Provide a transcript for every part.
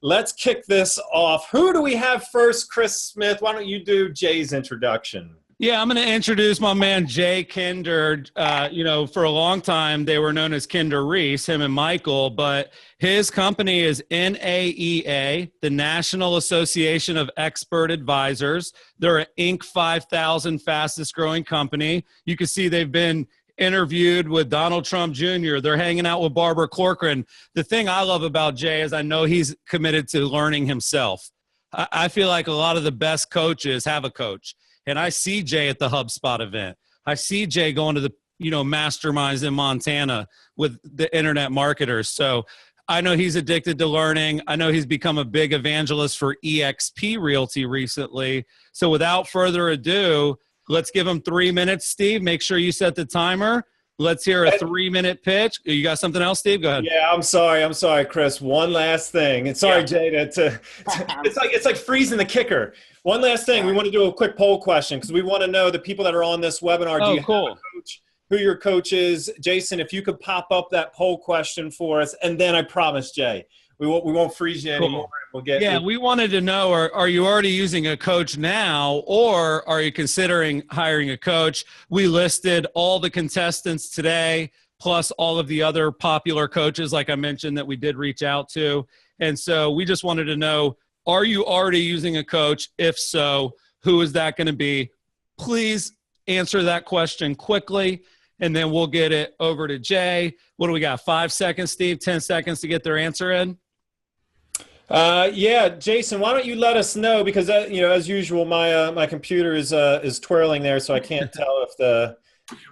let's kick this off. Who do we have first, Chris Smith? Why don't you do Jay's introduction? Yeah, I'm going to introduce my man, Jay Kinder. For a long time, they were known as Kinder Reese, him and Michael, but his company is NAEA, the National Association of Expert Advisors. They're an Inc. 5000 fastest growing company. You can see they've been interviewed with Donald Trump Jr. They're hanging out with Barbara Corcoran. The thing I love about Jay is I know he's committed to learning himself. I feel like a lot of the best coaches have a coach. And I see Jay at the HubSpot event. I see Jay going to the, masterminds in Montana with the internet marketers. So I know he's addicted to learning. I know he's become a big evangelist for eXp Realty recently. So without further ado, let's give him 3 minutes, Steve. Make sure you set the timer. Let's hear a 3-minute pitch. You got something else, Steve? Go ahead. Yeah, I'm sorry, Chris. One last thing. And sorry, Jay, it's like freezing the kicker. One last thing. We want to do a quick poll question because we want to know the people that are on this webinar. Do you have a coach? Who your coach is? Jason, if you could pop up that poll question for us, and then I promise, Jay, we won't freeze you anymore. We'll get. Yeah, we wanted to know: are you already using a coach now, or are you considering hiring a coach? We listed all the contestants today, plus all of the other popular coaches, like I mentioned, that we did reach out to. And so we just wanted to know: are you already using a coach? If so, who is that going to be? Please answer that question quickly, and then we'll get it over to Jay. What do we got? 5 seconds, Steve? 10 seconds to get their answer in? Yeah, Jason, why don't you let us know, because as usual, my computer is twirling there, so I can't tell if the.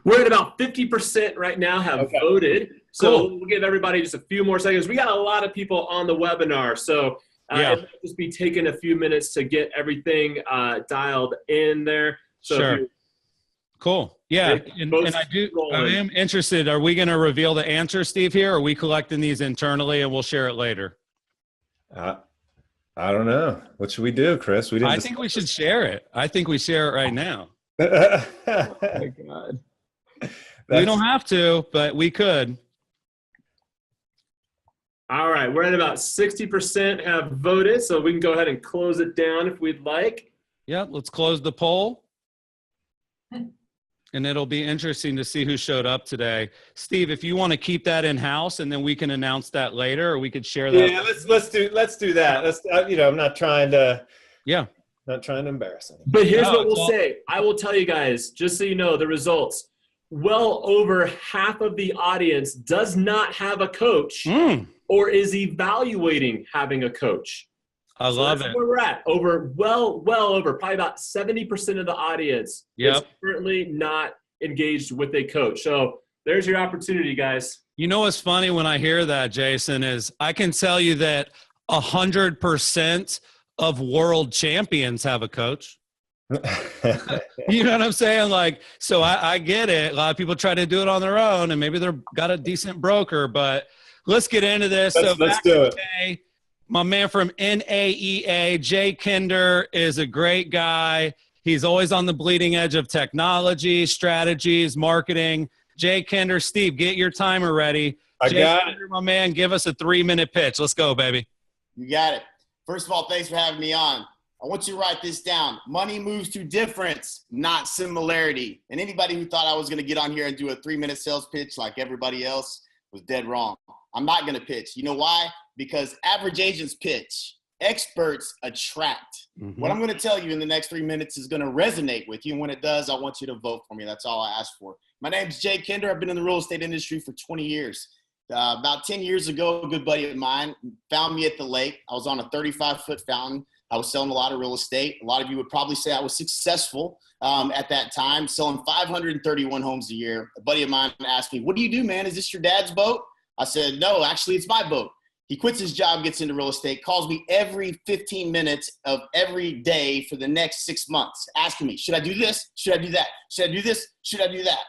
We're at about 50% right now have voted, so We'll give everybody just a few more seconds. We got a lot of people on the webinar, so it might just be taking a few minutes to get everything dialed in there. So sure. Cool. Yeah, and I am interested. Are we going to reveal the answer, Steve, here, or are we collecting these internally and we'll share it later? I don't know. What should we do, Chris? I think we should share it. I think we share it right now. Oh my God. We don't have to, but we could. All right. We're at about 60% have voted, so we can go ahead and close it down if we'd like. Yep. Let's close the poll. And it'll be interesting to see who showed up today. Steve, if you want to keep that in-house, and then we can announce that later, or we could share that. Yeah, let's do that. I'm not trying to. Yeah. Not trying to embarrass anyone. But here's what we'll say. I will tell you guys, just so you know, the results. Well over half of the audience does not have a coach or is evaluating having a coach. I love it. Where we're at. Well over, probably about 70% of the audience is currently not engaged with a coach. So there's your opportunity, guys. You know what's funny when I hear that, Jason, is I can tell you that 100% of world champions have a coach. You know what I'm saying? Like, so I get it. A lot of people try to do it on their own, and maybe they've got a decent broker, but let's get into this. Let's do it. Today, my man from NAEA, Jay Kinder, is a great guy. He's always on the bleeding edge of technology, strategies, marketing. Jay Kinder, Steve, get your timer ready. Jay Kinder, my man, give us a 3-minute pitch. Let's go, baby. You got it. First of all, thanks for having me on. I want you to write this down. Money moves through difference, not similarity. And anybody who thought I was going to get on here and do a 3-minute sales pitch like everybody else was dead wrong. I'm not going to pitch. You know why? Because average agents pitch. Experts attract. Mm-hmm. What I'm going to tell you in the next 3 minutes is going to resonate with you. And when it does, I want you to vote for me. That's all I ask for. My name's Jay Kinder. I've been in the real estate industry for 20 years. About 10 years ago, a good buddy of mine found me at the lake. I was on a 35-foot fountain. I was selling a lot of real estate. A lot of you would probably say I was successful at that time, selling 531 homes a year. A buddy of mine asked me, "What do you do, man? Is this your dad's boat?" I said, "No, actually, it's my boat." He quits his job, gets into real estate, calls me every 15 minutes of every day for the next 6 months, asking me, "Should I do this? Should I do that? Should I do this? Should I do that?"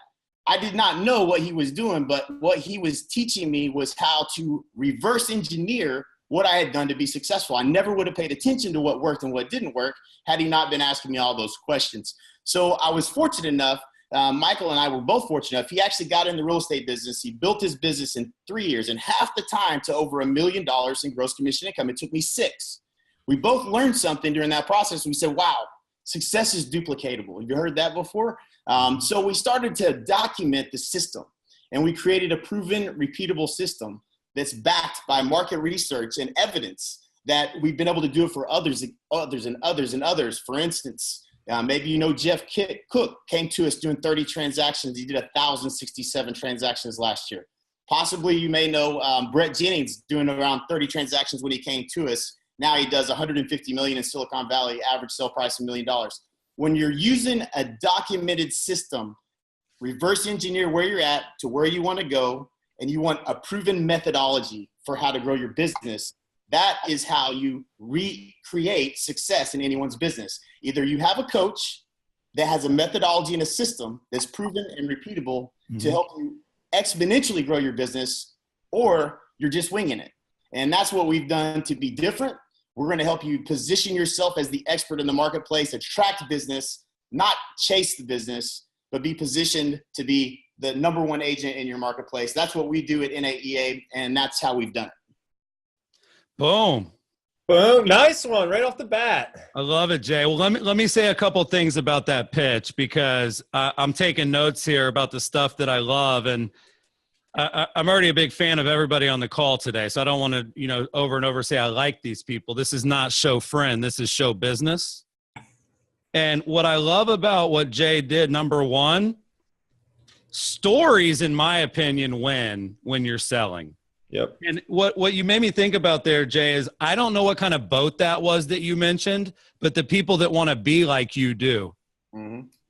I did not know what he was doing, but what he was teaching me was how to reverse engineer what I had done to be successful. I never would have paid attention to what worked and what didn't work had he not been asking me all those questions. So I was fortunate enough Michael and I were both fortunate enough. He actually got in the real estate business. He built his business in 3 years and half the time to over $1 million in gross commission income. It took me 6. We both learned something during that process. We said, wow, success is duplicatable. You heard that before? So we started to document the system, and we created a proven, repeatable system that's backed by market research and evidence that we've been able to do it for others. For instance, maybe you know Jeff Cook came to us doing 30 transactions. He did 1,067 transactions last year. Possibly you may know Brett Jennings doing around 30 transactions when he came to us. Now he does 150 million in Silicon Valley, average sale price $1 million. When you're using a documented system, reverse engineer where you're at to where you want to go, and you want a proven methodology for how to grow your business, that is how you recreate success in anyone's business. Either you have a coach that has a methodology and a system that's proven and repeatable to help you exponentially grow your business, or you're just winging it. And that's what we've done to be different. We're going to help you position yourself as the expert in the marketplace, attract business, not chase the business, but be positioned to be the number one agent in your marketplace. That's what we do at NAEA, and that's how we've done it. Boom. Boom. Nice one right off the bat. I love it, Jay. Well, let me say a couple things about that pitch, because I'm taking notes here about the stuff that I love. And I'm already a big fan of everybody on the call today, so I don't want to, over and over say I like these people. This is not show friend. This is show business. And what I love about what Jay did, number one, stories, in my opinion, win when you're selling. Yep. And what you made me think about there, Jay, is I don't know what kind of boat that was that you mentioned, but the people that want to be like you do,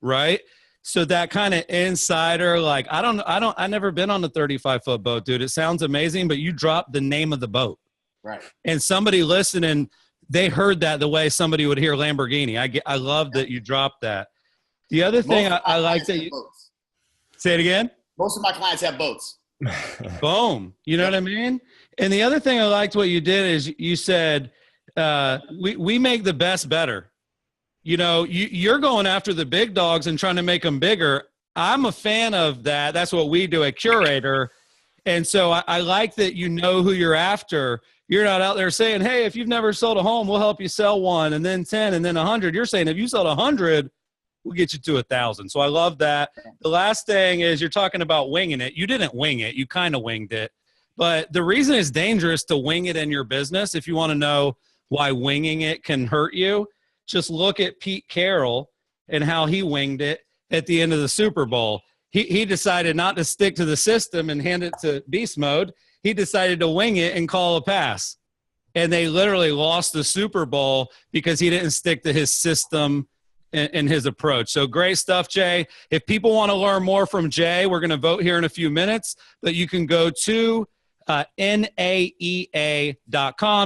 right? So that kind of insider, like, I never been on a 35-foot boat, dude. It sounds amazing, but you dropped the name of the boat. Right. And somebody listening, they heard that the way somebody would hear Lamborghini. I love that you dropped that. The other thing I like that you say it again. Most of my clients have boats. Boom. You know what I mean? And the other thing I liked what you did is you said, we make the best better. You're going after the big dogs and trying to make them bigger. I'm a fan of that. That's what we do at Curaytor. And so I like that you know who you're after. You're not out there saying, hey, if you've never sold a home, we'll help you sell one, and then 10, and then 100. You're saying if you sold 100, we'll get you to 1,000. So I love that. The last thing is you're talking about winging it. You didn't wing it. You kind of winged it. But the reason it's dangerous to wing it in your business, if you want to know why winging it can hurt you, just look at Pete Carroll and how he winged it at the end of the Super Bowl. He decided not to stick to the system and hand it to beast mode. He decided to wing it and call a pass. And they literally lost the Super Bowl because he didn't stick to his system and his approach. So great stuff, Jay. If people want to learn more from Jay, we're going to vote here in a few minutes, but you can go to naea.com.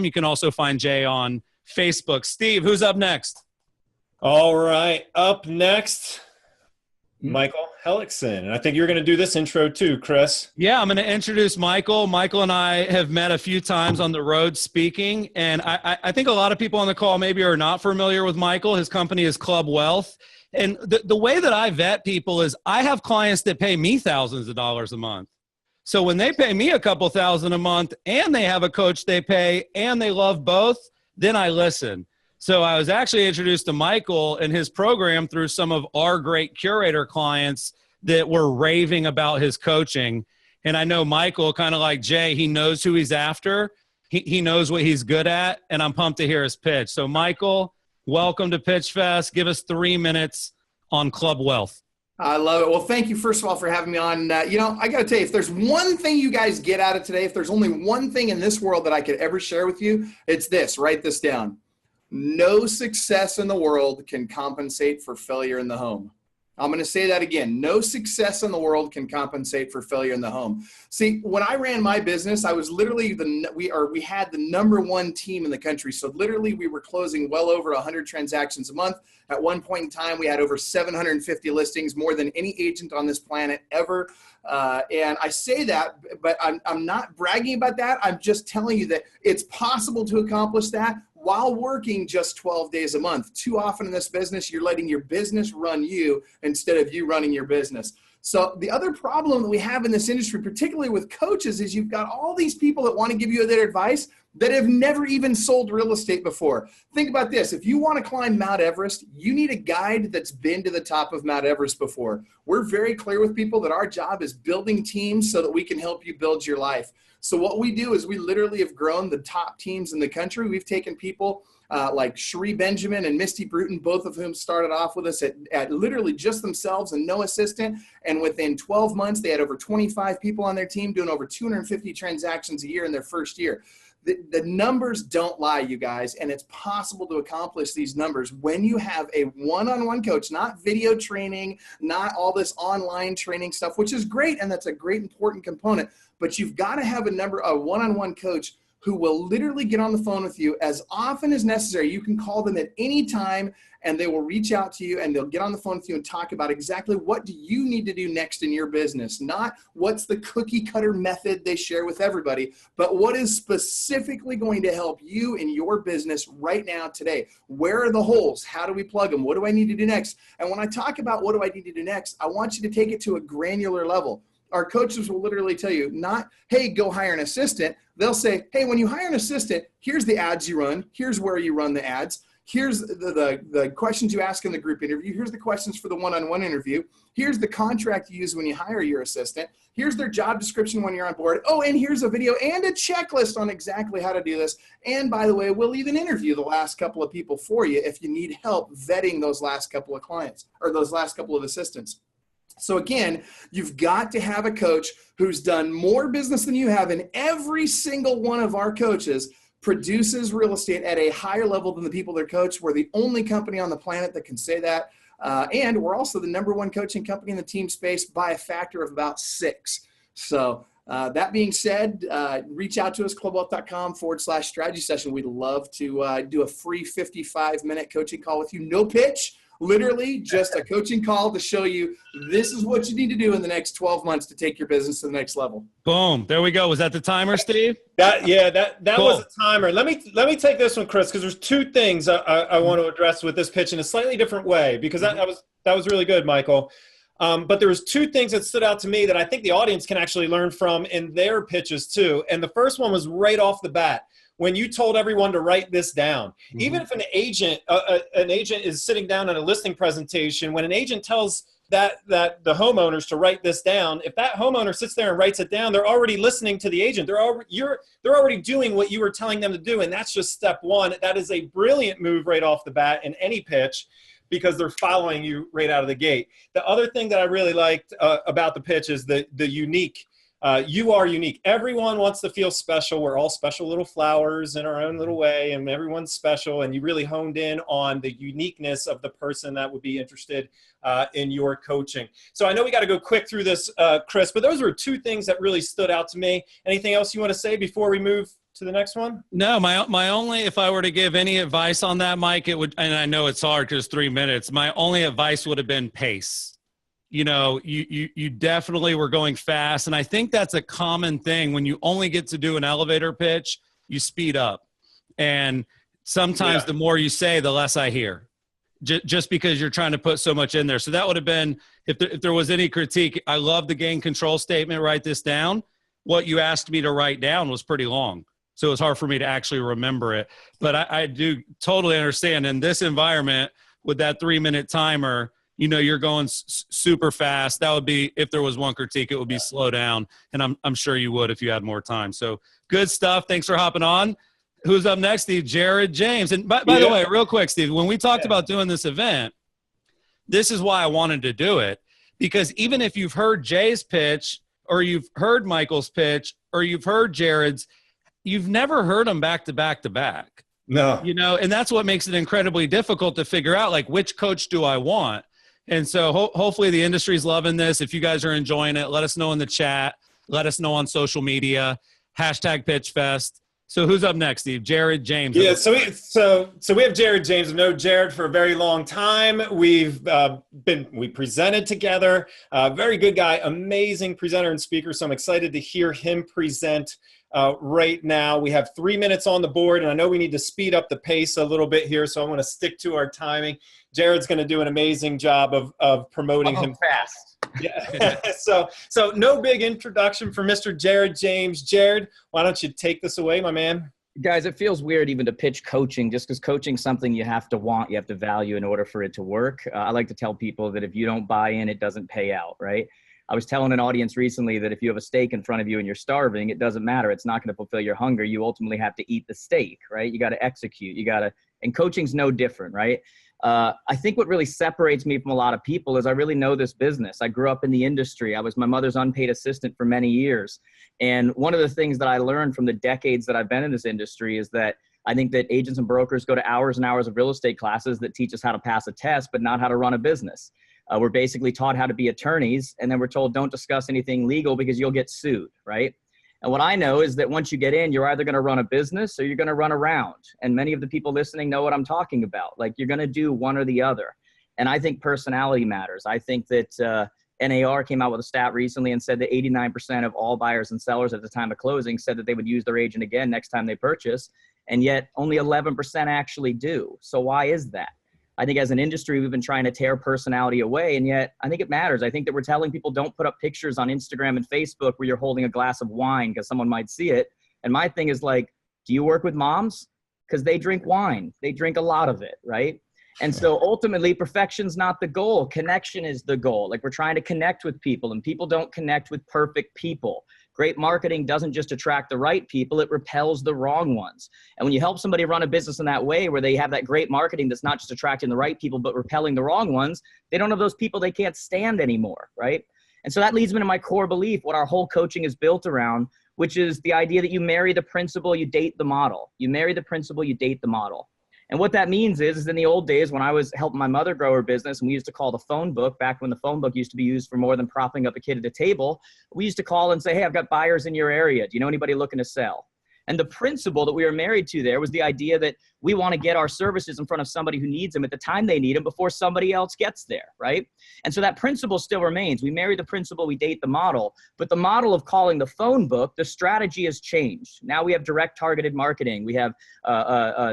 You can also find Jay on Facebook. Steve, who's up next? All right. Up next, Michael Hellickson. And I think you're going to do this intro too, Chris. Yeah, I'm going to introduce Michael. Michael and I have met a few times on the road speaking, and I think a lot of people on the call maybe are not familiar with Michael. His company is Club Wealth. And the way that I vet people is I have clients that pay me thousands of dollars a month. So when they pay me a couple thousand a month and they have a coach they pay and they love both, then I listen. So I was actually introduced to Michael and his program through some of our great Curaytor clients that were raving about his coaching. And I know Michael, kind of like Jay, he knows who he's after. He knows what he's good at, and I'm pumped to hear his pitch. So Michael, welcome to Pitchfest. Give us 3 minutes on Club Wealth. I love it. Well, thank you, first of all, for having me on. I got to tell you, if there's one thing you guys get out of today, if there's only one thing in this world that I could ever share with you, it's this. Write this down. No success in the world can compensate for failure in the home. I'm going to say that again. No success in the world can compensate for failure in the home. See, when I ran my business, I was literally we had the number one team in the country. So literally we were closing well over 100 transactions a month. At one point in time, we had over 750 listings, more than any agent on this planet ever. And I say that, but I'm not bragging about that. I'm just telling you that it's possible to accomplish that while working just 12 days a month. Too often in this business, you're letting your business run you instead of you running your business. So the other problem that we have in this industry, particularly with coaches, is you've got all these people that want to give you their advice that have never even sold real estate before. Think about this. If you want to climb Mount Everest, you need a guide that's been to the top of Mount Everest before. We're very clear with people that our job is building teams so that we can help you build your life. So what we do is we literally have grown the top teams in the country. We've taken people like Cherie Benjamin and Misty Bruton, both of whom started off with us at literally just themselves and no assistant. And within 12 months, they had over 25 people on their team doing over 250 transactions a year in their first year. The numbers don't lie, you guys, and it's possible to accomplish these numbers when you have a one-on-one coach, not video training, not all this online training stuff, which is great, and that's a great important component, but you've got to have a one-on-one coach who will literally get on the phone with you as often as necessary. You can call them at any time and they will reach out to you and they'll get on the phone with you and talk about exactly what do you need to do next in your business, not what's the cookie cutter method they share with everybody, but what is specifically going to help you in your business right now today. Where are the holes? How do we plug them? What do I need to do next? And when I talk about what do I need to do next, I want you to take it to a granular level. Our coaches will literally tell you not, hey, go hire an assistant. They'll say, hey, when you hire an assistant, here's the ads you run. Here's where you run the ads. Here's the questions you ask in the group interview. Here's the questions for the one-on-one interview. Here's the contract you use when you hire your assistant. Here's their job description when you're on board. Oh, and here's a video and a checklist on exactly how to do this. And by the way, we'll even interview the last couple of people for you if you need help vetting those last couple of clients or those last couple of assistants. So again, you've got to have a coach who's done more business than you have, and every single one of our coaches produces real estate at a higher level than the people they're coached. We're the only company on the planet that can say that. And we're also the #1 coaching company in the team space by a factor of about 6. So that being said, reach out to us, clubwealth.com/strategy session. We'd love to do a free 55-minute coaching call with you. No pitch. Literally just a coaching call to show you this is what you need to do in the next 12 months to take your business to the next level. Boom. There we go. Was that the timer, Steve? That cool. Was a timer. Let me take this one, Chris, because there's 2 things I want to address with this pitch in a slightly different way, because that was really good, Michael. But there was 2 things that stood out to me that I think the audience can actually learn from in their pitches too. And the first one was right off the bat, when you told everyone to write this down. Mm-hmm. Even if an agent is sitting down at a listing presentation, when an agent tells that the homeowners to write this down, if that homeowner sits there and writes it down, they're already listening to the agent. They're already doing what you were telling them to do, and that's just step 1. That is a brilliant move right off the bat in any pitch, because they're following you right out of the gate. The other thing that I really liked about the pitch is the unique. You are unique. Everyone wants to feel special. We're all special little flowers in our own little way, and everyone's special. And you really honed in on the uniqueness of the person that would be interested in your coaching. So I know we got to go quick through this, Chris, but those were 2 things that really stood out to me. Anything else you want to say before we move to the next one? No, my only, if I were to give any advice on that, Mike, it would, and I know it's hard because 3 minutes, my only advice would have been pace. You know, you definitely were going fast. And I think that's a common thing. When you only get to do an elevator pitch, you speed up. And sometimes the more you say, the less I hear, just because you're trying to put so much in there. So that would have been, if there was any critique, I love the gain control statement, write this down. What you asked me to write down was pretty long. So it was hard for me to actually remember it. But I do totally understand in this environment with that 3-minute timer, you know, you're going super fast. That would be, if there was one critique, it would be slow down. And I'm sure you would if you had more time. So good stuff. Thanks for hopping on. Who's up next, Steve? Jared James. And by the way, real quick, Steve, when we talked about doing this event, this is why I wanted to do it. Because even if you've heard Jay's pitch or you've heard Michael's pitch or you've heard Jared's, you've never heard them back to back to back. No. You know, and that's what makes it incredibly difficult to figure out, like, which coach do I want? And so hopefully the industry's loving this. If you guys are enjoying it, let us know in the chat. Let us know on social media. #Pitchfest. So who's up next, Steve? Jared James. Yeah, so we have Jared James. I've known Jared for a very long time. We presented together. Very good guy, amazing presenter and speaker. So I'm excited to hear him present right now. We have 3 minutes on the board, and I know we need to speed up the pace a little bit here, so I'm going to stick to our timing. Jared's going to do an amazing job of promoting him fast. Yeah. So no big introduction for Mr. Jared James. Jared, why don't you take this away, my man? Guys, it feels weird even to pitch coaching, just because coaching is something you have to want, you have to value in order for it to work. I like to tell people that if you don't buy in, it doesn't pay out, right? I was telling an audience recently that if you have a steak in front of you and you're starving, it doesn't matter. It's not going to fulfill your hunger. You ultimately have to eat the steak, right? You got to execute. And coaching's no different, right? I think what really separates me from a lot of people is I really know this business. I grew up in the industry. I was my mother's unpaid assistant for many years. And one of the things that I learned from the decades that I've been in this industry is that I think that agents and brokers go to hours and hours of real estate classes that teach us how to pass a test, but not how to run a business. We're basically taught how to be attorneys, and then we're told don't discuss anything legal because you'll get sued, right? And what I know is that once you get in, you're either going to run a business or you're going to run around. And many of the people listening know what I'm talking about. Like, you're going to do one or the other. And I think personality matters. I think that NAR came out with a stat recently and said that 89% of all buyers and sellers at the time of closing said that they would use their agent again next time they purchase. And yet only 11% actually do. So why is that? I think as an industry, we've been trying to tear personality away, and yet I think it matters. I think that we're telling people don't put up pictures on Instagram and Facebook where you're holding a glass of wine because someone might see it. And my thing is like, do you work with moms? Because they drink wine. They drink a lot of it, right? And so ultimately, perfection's not the goal. Connection is the goal. Like, we're trying to connect with people, and people don't connect with perfect people. Great marketing doesn't just attract the right people, it repels the wrong ones. And when you help somebody run a business in that way, where they have that great marketing that's not just attracting the right people, but repelling the wrong ones, they don't have those people they can't stand anymore, right? And so that leads me to my core belief, what our whole coaching is built around, which is the idea that you marry the principle, you date the model. You marry the principle, you date the model. And what that means is in the old days when I was helping my mother grow her business, and we used to call the phone book, back when the phone book used to be used for more than propping up a kid at a table, we used to call and say, hey, I've got buyers in your area. Do you know anybody looking to sell? And the principle that we were married to there was the idea that we want to get our services in front of somebody who needs them at the time they need them before somebody else gets there, right? And so that principle still remains. We marry the principle, we date the model. But the model of calling the phone book, the strategy has changed. Now we have direct targeted marketing. We have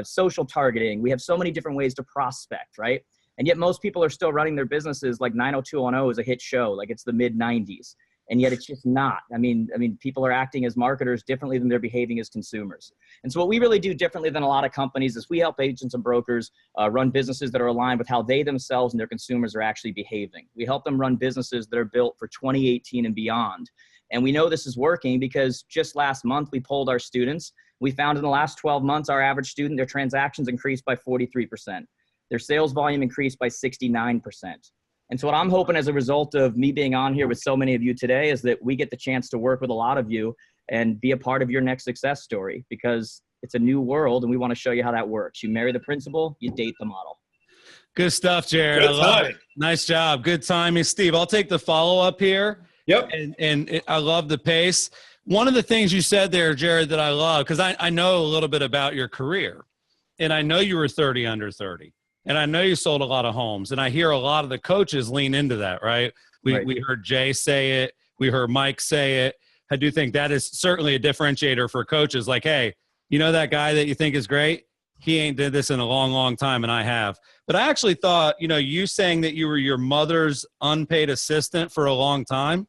social targeting. We have so many different ways to prospect, right? And yet most people are still running their businesses like 90210 is a hit show, like it's the mid-90s. And yet it's just not. I mean, people are acting as marketers differently than they're behaving as consumers. And so what we really do differently than a lot of companies is we help agents and brokers run businesses that are aligned with how they themselves and their consumers are actually behaving. We help them run businesses that are built for 2018 and beyond. And we know this is working because just last month we polled our students. We found in the last 12 months, our average student, their transactions increased by 43%. Their sales volume increased by 69%. And so what I'm hoping as a result of me being on here with so many of you today is that we get the chance to work with a lot of you and be a part of your next success story, because it's a new world and we want to show you how that works. You marry the principle, you date the model. Good stuff, Jared. I love it. Nice job. Good timing. Steve, I'll take the follow-up here. Yep. And I love the pace. One of the things you said there, Jared, that I love, because I know a little bit about your career, and I know you were 30 under 30. And I know you sold a lot of homes, and I hear a lot of the coaches lean into that, right? We heard Jay say it. We heard Mike say it. I do think that is certainly a differentiator for coaches. Like, hey, you know that guy that you think is great? He ain't did this in a long, long time, and I have. But I actually thought, you saying that you were your mother's unpaid assistant for a long time,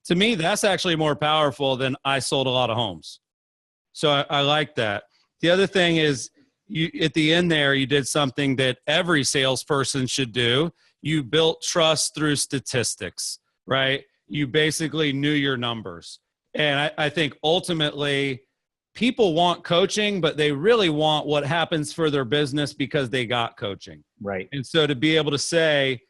to me, that's actually more powerful than I sold a lot of homes. So I like that. The other thing is, you at the end there, you did something that every salesperson should do. You built trust through statistics, right? You basically knew your numbers. And I think ultimately people want coaching, but they really want what happens for their business because they got coaching. Right. And so to be able to say,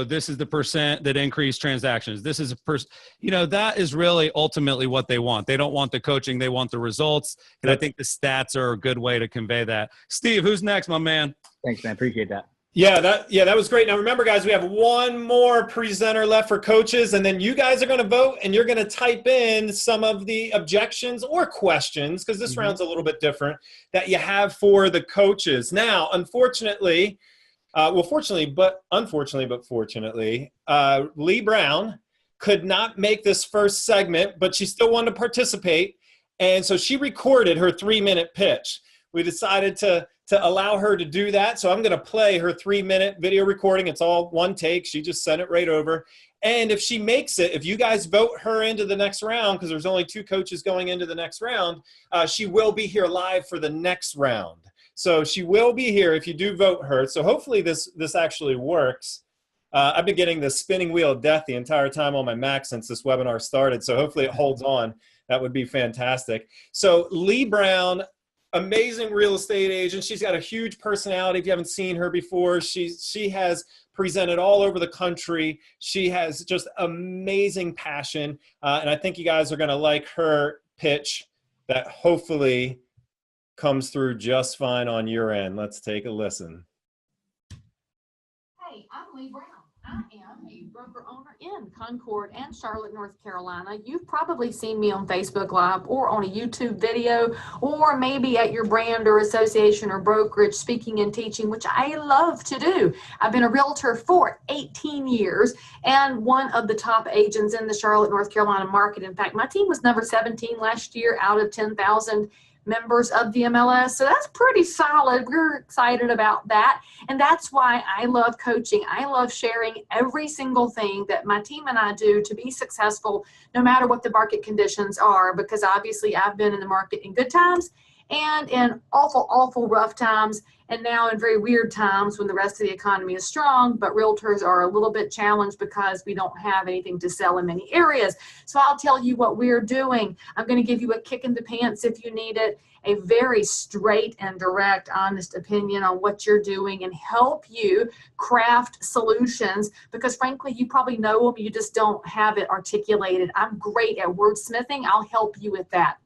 this is the percent that increased transactions. This is that is really ultimately what they want. They don't want the coaching. They want the results. And I think the stats are a good way to convey that. Steve, who's next, my man? Thanks, man. Appreciate that. Yeah, that was great. Now remember, guys, we have one more presenter left for coaches, and then you guys are going to vote, and you're going to type in some of the objections or questions, because this round's a little bit different, that you have for the coaches. Now, unfortunately, fortunately, but fortunately, Leigh Brown could not make this first segment, but she still wanted to participate. And so she recorded her 3-minute pitch. We decided to allow her to do that. So I'm going to play her 3-minute video recording. It's all one take. She just sent it right over. And if she makes it, if you guys vote her into the next round, because there's only 2 coaches going into the next round, she will be here live for the next round. So she will be here if you do vote her. So hopefully this actually works. I've been getting the spinning wheel of death the entire time on my Mac since this webinar started. So hopefully it holds on. That would be fantastic. So Leigh Brown, amazing real estate agent. She's got a huge personality. If you haven't seen her before, she has presented all over the country. She has just amazing passion. And I think you guys are going to like her pitch that hopefully comes through just fine on your end. Let's take a listen. Hey, I'm Leigh Brown. I am a broker owner in Concord and Charlotte, North Carolina. You've probably seen me on Facebook Live or on a YouTube video, or maybe at your brand or association or brokerage speaking and teaching, which I love to do. I've been a realtor for 18 years and one of the top agents in the Charlotte, North Carolina market. In fact, my team was number 17 last year out of 10,000 members of the MLS. So that's pretty solid. We're excited about that. And that's why I love coaching. I love sharing every single thing that my team and I do to be successful, no matter what the market conditions are, because obviously I've been in the market in good times and in awful, awful rough times, and now in very weird times when the rest of the economy is strong, but realtors are a little bit challenged because we don't have anything to sell in many areas. So I'll tell you what we're doing. I'm going to give you a kick in the pants if you need it, a very straight and direct, honest opinion on what you're doing, and help you craft solutions, because frankly, you probably know them, you just don't have it articulated. I'm great at wordsmithing. I'll help you with that.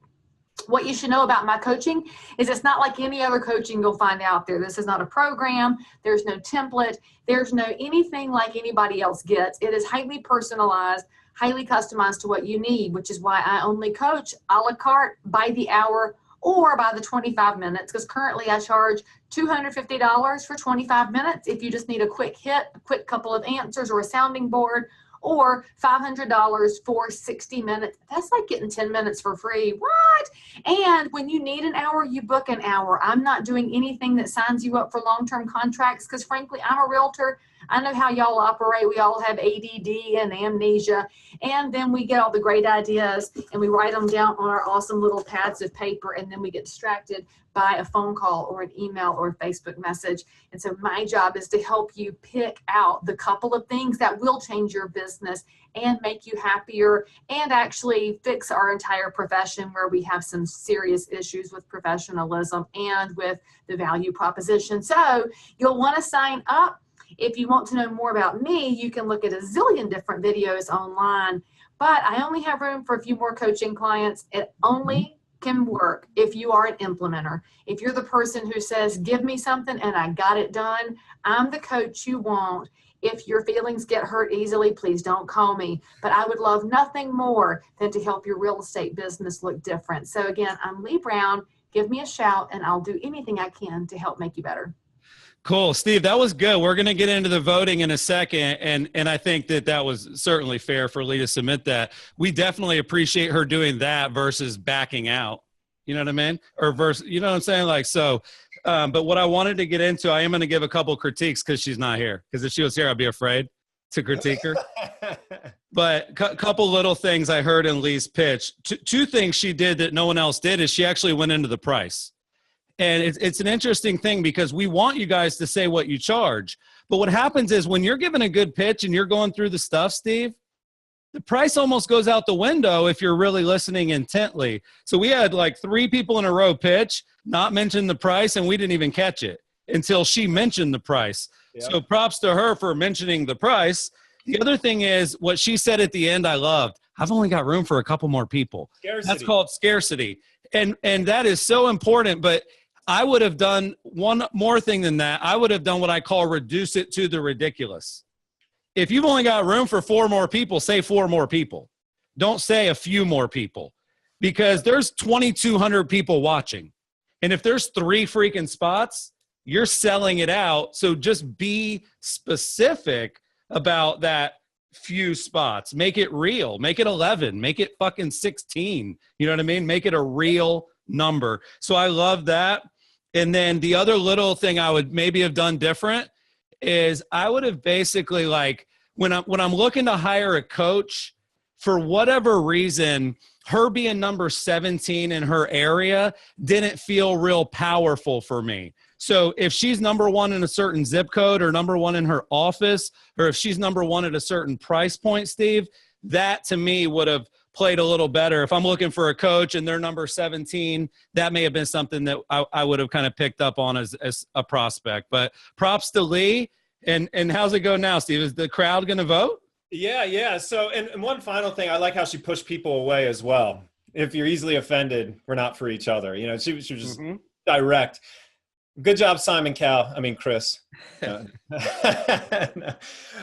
What you should know about my coaching is it's not like any other coaching you'll find out there. This is not a program. There's no template. There's no anything like anybody else gets. It is highly personalized, highly customized to what you need, which is why I only coach a la carte, by the hour, or by the 25 minutes, because currently I charge $250 for 25 minutes if you just need a quick hit, a quick couple of answers or a sounding board, or $500 for 60 minutes. That's like getting 10 minutes for free. What? And when you need an hour, you book an hour. I'm not doing anything that signs you up for long-term contracts, because frankly, I'm a realtor. I know how y'all operate. We all have ADD and amnesia. And then we get all the great ideas and we write them down on our awesome little pads of paper, and then we get distracted by a phone call or an email or a Facebook message. And so my job is to help you pick out the couple of things that will change your business and make you happier, and actually fix our entire profession where we have some serious issues with professionalism and with the value proposition. So you'll want to sign up. If you want to know more about me, you can look at a zillion different videos online, but I only have room for a few more coaching clients. It only can work if you are an implementer. If you're the person who says, give me something and I got it done, I'm the coach you want. If your feelings get hurt easily, please don't call me. But I would love nothing more than to help your real estate business look different. So again, I'm Leigh Brown. Give me a shout and I'll do anything I can to help make you better. Cool. Steve, that was good. We're going to get into the voting in a second. And I think that was certainly fair for Leigh to submit that. We definitely appreciate her doing that versus backing out. You know what I mean? Or versus, you know what I'm saying? Like, so, but what I wanted to get into, I am going to give a couple critiques because she's not here. Because if she was here, I'd be afraid to critique her. But a couple little things I heard in Leigh's pitch. Two things she did that no one else did is she actually went into the price. And it's an interesting thing because we want you guys to say what you charge. But what happens is when you're giving a good pitch and you're going through the stuff, Steve, the price almost goes out the window if you're really listening intently. So we had like 3 people in a row pitch, not mention the price, and we didn't even catch it until she mentioned the price. Yeah. So props to her for mentioning the price. The other thing is what she said at the end I loved. I've only got room for a couple more people. Scarcity. That's called scarcity. And that is so important, but I would have done one more thing than that. I would have done what I call reduce it to the ridiculous. If you've only got room for 4 more people, say 4 more people. Don't say a few more people, because there's 2,200 people watching. And if there's 3 freaking spots, you're selling it out. So just be specific about that few spots. Make it real. Make it 11. Make it fucking 16. You know what I mean? Make it a real number. So I love that. And then the other little thing I would maybe have done different is I would have basically, like, when I'm looking to hire a coach, for whatever reason, her being number 17 in her area didn't feel real powerful for me. So if she's number one in a certain zip code, or number one in her office, or if she's number one at a certain price point, Steve, that to me would have played a little better. If I'm looking for a coach and they're number 17, that may have been something that I would have kind of picked up on as a prospect. But props to Leigh. And how's it go now, Steve? Is the crowd going to vote? Yeah. So, and one final thing, I like how she pushed people away as well. If you're easily offended, we're not for each other. You know, she was just direct. Good job, Chris.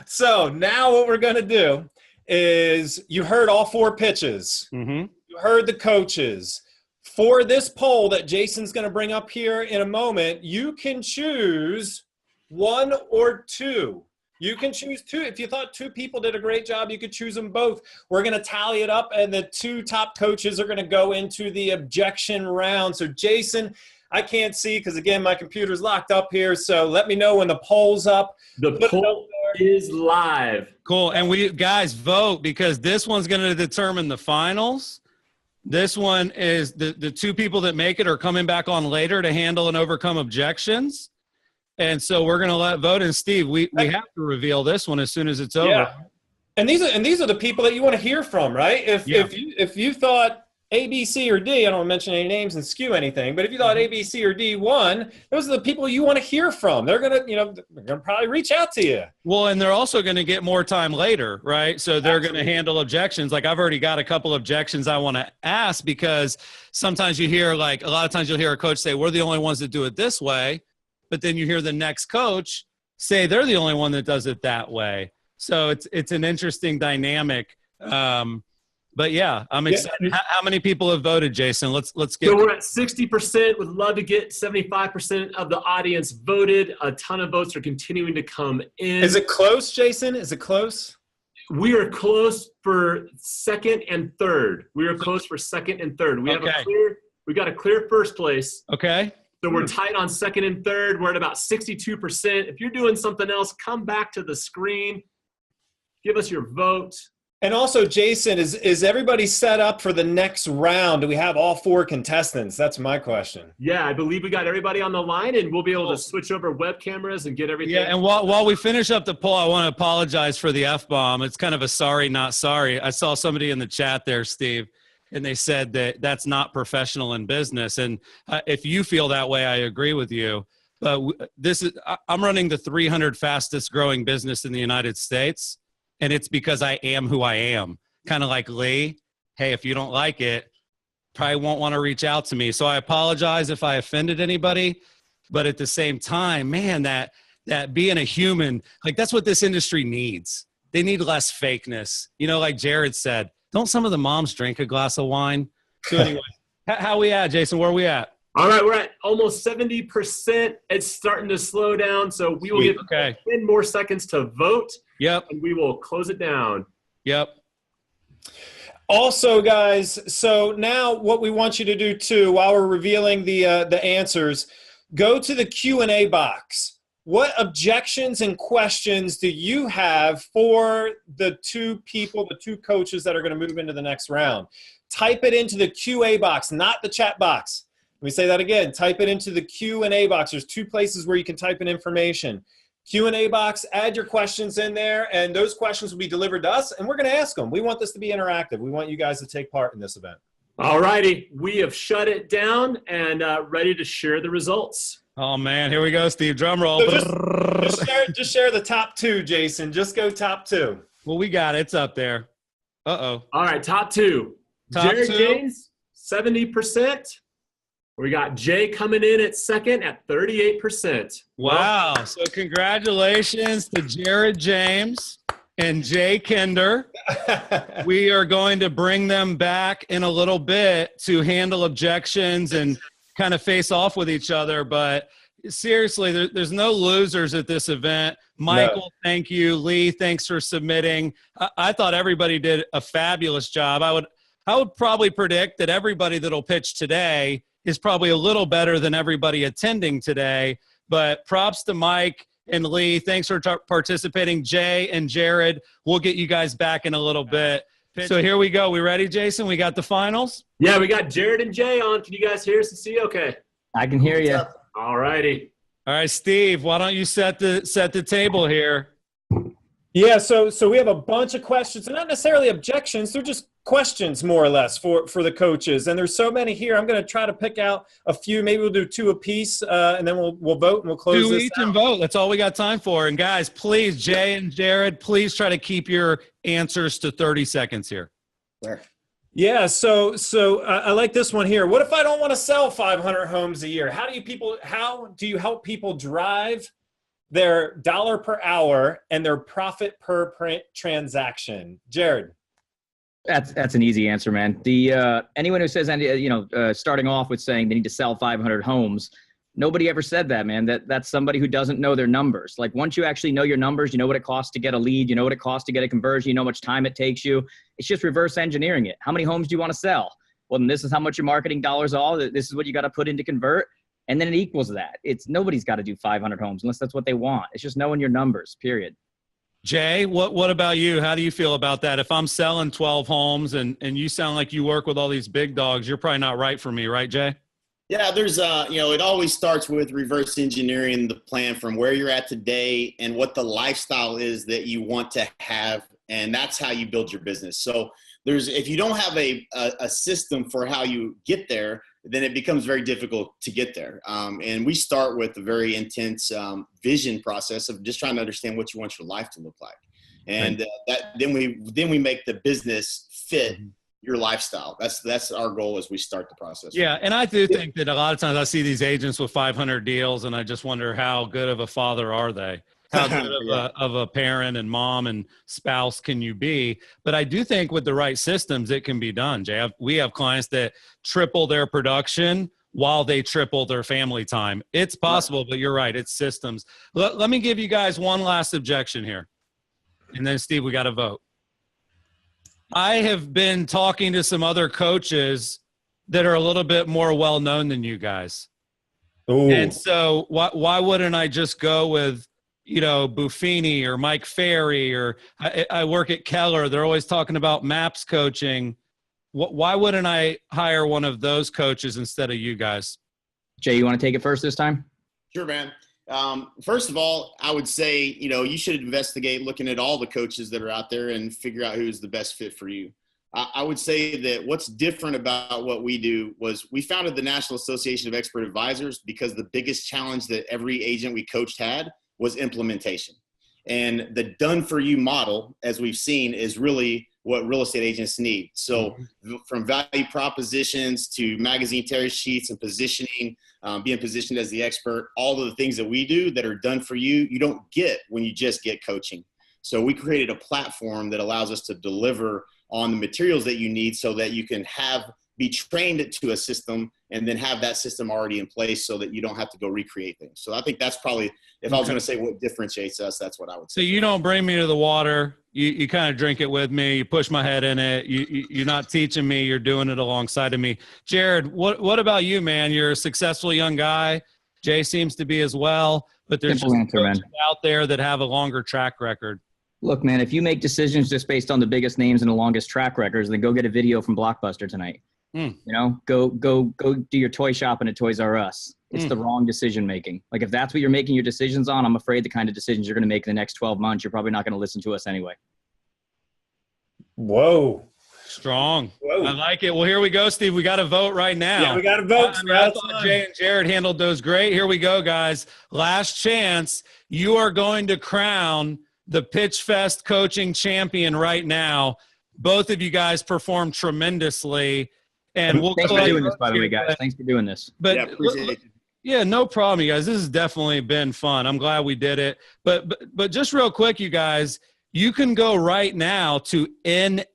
So now what we're going to do is, you heard all 4 pitches. You heard the coaches. For this poll that Jason's going to bring up here in a moment, you can choose 1 or 2. You can choose 2. If you thought 2 people did a great job, you could choose them both. We're going to tally it up, and the 2 top coaches are going to go into the objection round. So, Jason, I can't see because, again, my computer's locked up here. So let me know when the poll's up. The poll is live. Cool. And we guys vote, because this one's going to determine the finals. This one is the 2 people that make it are coming back on later to handle and overcome objections. And so we're going to vote. And Steve, we have to reveal this one as soon as it's over. Yeah. And these are the people that you want to hear from, right? If you thought A, B, C, or D, I don't want to mention any names and skew anything, but if you thought A, B, C, or D won, those are the people you want to hear from. They're going to probably reach out to you. Well, and they're also going to get more time later, right? So they're going to handle objections. Like, I've already got a couple objections I want to ask, because sometimes you hear, like, a lot of times you'll hear a coach say, we're the only ones that do it this way. But then you hear the next coach say they're the only one that does it that way. So it's an interesting dynamic. But yeah, I'm excited. Yeah. How many people have voted, Jason? Let's get. So we're at 60%. Would love to get 75% of the audience voted. A ton of votes are continuing to come in. Is it close, Jason? Is it close? We are close for second and third. We have got a clear first place. Okay. So we're tight on second and third. We're at about 62%. If you're doing something else, come back to the screen. Give us your vote. And also, Jason, is everybody set up for the next round? Do we have all 4 contestants? That's my question. Yeah, I believe we got everybody on the line, and we'll be able to switch over web cameras and get everything. Yeah, and while we finish up the poll, I want to apologize for the F-bomb. It's kind of a sorry, not sorry. I saw somebody in the chat there, Steve, and they said that that's not professional in business. And if you feel that way, I agree with you. But I'm running the 300 fastest growing business in the United States. And it's because I am who I am. Kind of like Leigh. Hey, if you don't like it, probably won't want to reach out to me. So I apologize if I offended anybody. But at the same time, man, that being a human, like, that's what this industry needs. They need less fakeness. You know, like Jared said, don't some of the moms drink a glass of wine? So anyway, how we at, Jason? Where are we at? All right, we're at almost 70%. It's starting to slow down, so we will give 10 more seconds to vote. Yep. And we will close it down. Yep. Also, guys, so now what we want you to do too, while we're revealing the answers, go to the Q&A box. What objections and questions do you have for the 2 people, the 2 coaches that are going to move into the next round? Type it into the Q&A box, not the chat box. Let me say that again. Type it into the Q&A box. There's 2 places where you can type in information. Q&A box, add your questions in there, and those questions will be delivered to us, and we're going to ask them. We want this to be interactive. We want you guys to take part in this event. All righty. We have shut it down and ready to share the results. Oh, man. Here we go, Steve. Drum roll. So just share the top 2, Jason. Just go top 2. Well, we got it. It's up there. Uh-oh. All right, top 2. Jared James, 70%. We got Jay coming in at second at 38%. Wow. So congratulations to Jared James and Jay Kinder. We are going to bring them back in a little bit to handle objections and kind of face off with each other. But seriously, there's no losers at this event. Michael, thank you. Leigh, thanks for submitting. I thought everybody did a fabulous job. I would probably predict that everybody that'll pitch today is probably a little better than everybody attending today. But props to Mike and Leigh. Thanks for participating. Jay and Jared, we'll get you guys back in a little bit. So here we go. We ready, Jason? We got the finals? Yeah, we got Jared and Jay on. Can you guys hear us and see? Okay. I can hear you. All righty. All right, Steve, why don't you set the table here? Yeah, so we have a bunch of questions. They're not necessarily objections. They're just questions, more or less, for the coaches. And there's so many here. I'm going to try to pick out a few. Maybe we'll do 2 apiece, and then we'll vote, and we'll close 2 this each out. and vote. That's all we got time for. And, guys, please, Jay and Jared, please try to keep your answers to 30 seconds here. Sure. Yeah, so I like this one here. What if I don't want to sell 500 homes a year? How do you help people drive their dollar per hour and their profit per print transaction? Jared. That's an easy answer, man. Anyone who says, starting off with saying they need to sell 500 homes, nobody ever said that, man. That's somebody who doesn't know their numbers. Like, once you actually know your numbers, you know what it costs to get a lead, you know what it costs to get a conversion, you know how much time it takes you. It's just reverse engineering it. How many homes do you want to sell? Well, then this is how much your marketing dollars are. This is what you got to put in to convert. And then it equals that. Nobody's got to do 500 homes unless that's what they want. It's just knowing your numbers, period. Jay, what about you? How do you feel about that? If I'm selling 12 homes and you sound like you work with all these big dogs, you're probably not right for me, right, Jay? Yeah, there's it always starts with reverse engineering the plan from where you're at today and what the lifestyle is that you want to have, and that's how you build your business. So if you don't have a system for how you get there, then it becomes very difficult to get there. And we start with a very intense vision process of just trying to understand what you want your life to look like. And then we make the business fit your lifestyle. That's our goal as we start the process. Yeah, and I do think that a lot of times I see these agents with 500 deals, and I just wonder how good of a father are they? How good of a parent and mom and spouse can you be? But I do think with the right systems, it can be done, Jay. We have clients that triple their production while they triple their family time. It's possible, but you're right. It's systems. Let me give you guys one last objection here. And then, Steve, we got to vote. I have been talking to some other coaches that are a little bit more well-known than you guys. Ooh. And so why wouldn't I just go with, Buffini or Mike Ferry, or I work at Keller. They're always talking about MAPS coaching. Why wouldn't I hire one of those coaches instead of you guys? Jay, you want to take it first this time? Sure, man. First of all, I would say, you should investigate looking at all the coaches that are out there and figure out who's the best fit for you. I would say that what's different about what we do was we founded the National Association of Expert Advisors because the biggest challenge that every agent we coached had was implementation. And the done-for-you model, as we've seen, is really what real estate agents need. So from value propositions to magazine tear sheets and positioning, being positioned as the expert, all of the things that we do that are done for you, you don't get when you just get coaching. So we created a platform that allows us to deliver on the materials that you need so that you can be trained to a system and then have that system already in place so that you don't have to go recreate things. So I think that's probably, if I was going to say what differentiates us, that's what I would say. So you don't bring me to the water. You kind of drink it with me. You push my head in it. You're not teaching me. You're doing it alongside of me. Jared, what about you, man? You're a successful young guy. Jay seems to be as well. But there's just coaches out there that have a longer track record. Look, man, if you make decisions just based on the biggest names and the longest track records, then go get a video from Blockbuster tonight. Go do your toy shopping at Toys R Us. It's the wrong decision making. Like, if that's what you're making your decisions on, I'm afraid the kind of decisions you're going to make in the next 12 months, you're probably not going to listen to us anyway. Whoa. Strong. Whoa. I like it. Well, here we go, Steve. We got to vote right now. Yeah, we got to vote. I thought Jay and Jared handled those great. Here we go, guys. Last chance. You are going to crown the Pitchfest coaching champion right now. Both of you guys performed tremendously. And thanks for doing this, by the way, guys. Thanks for doing this. But yeah, no problem, you guys. This has definitely been fun. I'm glad we did it. But just real quick, you guys, you can go right now to naea.com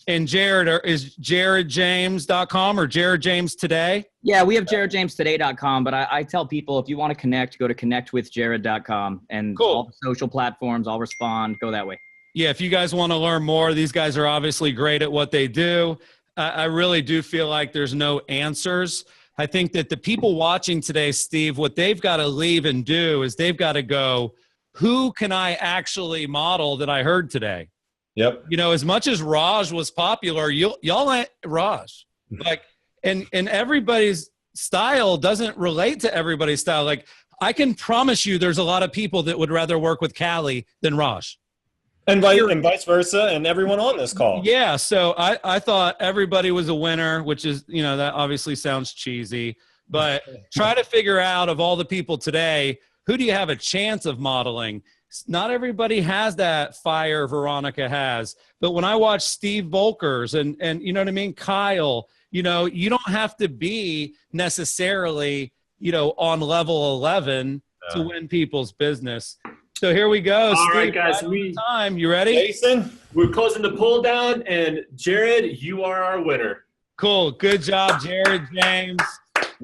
And Jared, is jaredjames.com or Jared James Today? Yeah, we have jaredjamestoday.com, but I tell people if you want to connect, go to connectwithjared.com, and cool. All the social platforms, I'll respond. Go that way. Yeah, if you guys want to learn more, these guys are obviously great at what they do. I really do feel like there's no answers. I think that the people watching today, Steve, what they've got to leave and do is they've got to go, who can I actually model that I heard today? Yep. You know, as much as Raj was popular, y'all ain't Raj. Like, and everybody's style doesn't relate to everybody's style. Like, I can promise you there's a lot of people that would rather work with Callie than Raj. And vice versa, and everyone on this call. Yeah, so I thought everybody was a winner, which is, you know, that obviously sounds cheesy. But try to figure out of all the people today, who do you have a chance of modeling? Not everybody has that fire Veronica has. But when I watch Steve Volkers and you know what I mean, Kyle, you know, you don't have to be necessarily, you know, on level 11 to win people's business. So here we go. All Steve, right, guys. Time. You ready? Jason? We're closing the poll down, and Jared, you are our winner. Cool. Good job, Jared James.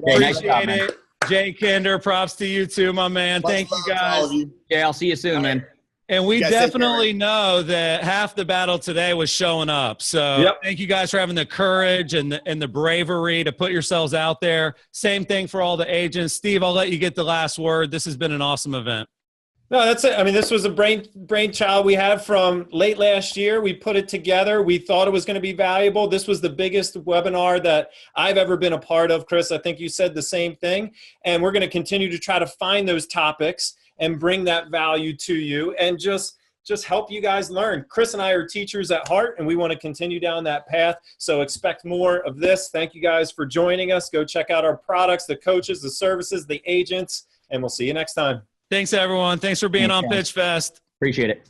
Hey, nice job, Appreciate man. it. Jay Kinder, props to you too, my man. Thank you, guys. Yeah, I'll see you soon, man. And we You guys take care. definitely know that half the battle today was showing up. So thank you guys for having the courage and the bravery to put yourselves out there. Same thing for all the agents. Steve, I'll let you get the last word. This has been an awesome event. No, that's it. I mean, this was a brainchild we had from late last year. We put it together. We thought it was going to be valuable. This was the biggest webinar that I've ever been a part of, Chris. I think you said the same thing. And we're going to continue to try to find those topics and bring that value to you and just help you guys learn. Chris and I are teachers at heart, and we want to continue down that path. So expect more of this. Thank you guys for joining us. Go check out our products, the coaches, the services, the agents, and we'll see you next time. Thanks, everyone. Thanks for being on Pitchfest. Appreciate it.